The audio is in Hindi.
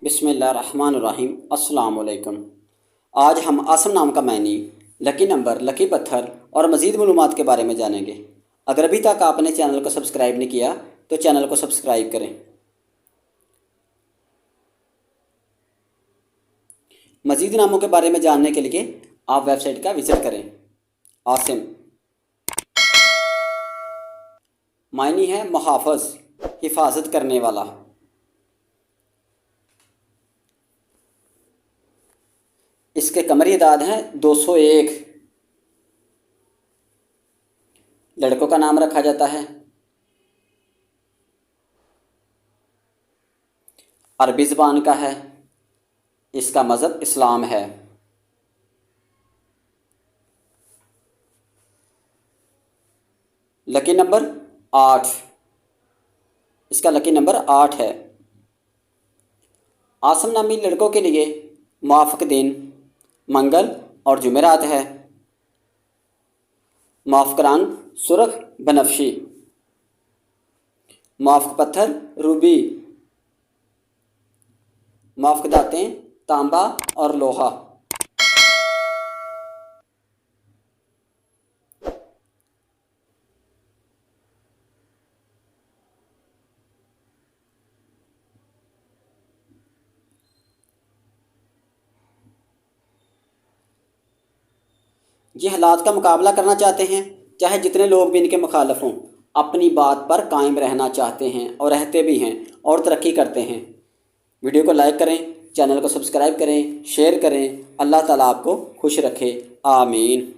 बिस्मिल्लाहिर्रहमानिर्रहीम। अस्सलाम वालेकुम। आज हम आसम नाम का मायनी, लकी नंबर, लकी पत्थर और मज़ीद मालूमात के बारे में जानेंगे। अगर अभी तक आपने चैनल को सब्सक्राइब नहीं किया तो चैनल को सब्सक्राइब करें। मज़ीद नामों के बारे में जानने के लिए आप वेबसाइट का विज़िट करें। आसिम मायनी है मुहाफ़िज़, हिफाजत करने वाला। इसके कमरी दाद हैं 201। लड़कों का नाम रखा जाता है। अरबी ज़बान का है। इसका मज़हब इस्लाम है। Lucky number 8। इसका लकी नंबर 8 है। आसम नामी लड़कों के लिए मुआफ़िक़ दिन मंगल और जुमेरात है। मुआफ़िक़ रंग सुर्ख बनफशी। मुआफ़िक़ पत्थर रूबी। मुआफ़िक़ दातें तांबा और लोहा। ये हालात का मुकाबला करना चाहते हैं, चाहे जितने लोग भी इनके मुखालफ हों। अपनी बात पर कायम रहना चाहते हैं और रहते भी हैं और तरक्की करते हैं। वीडियो को लाइक करें, चैनल को सब्सक्राइब करें, शेयर करें। अल्लाह ताला आपको खुश रखे। आमीन।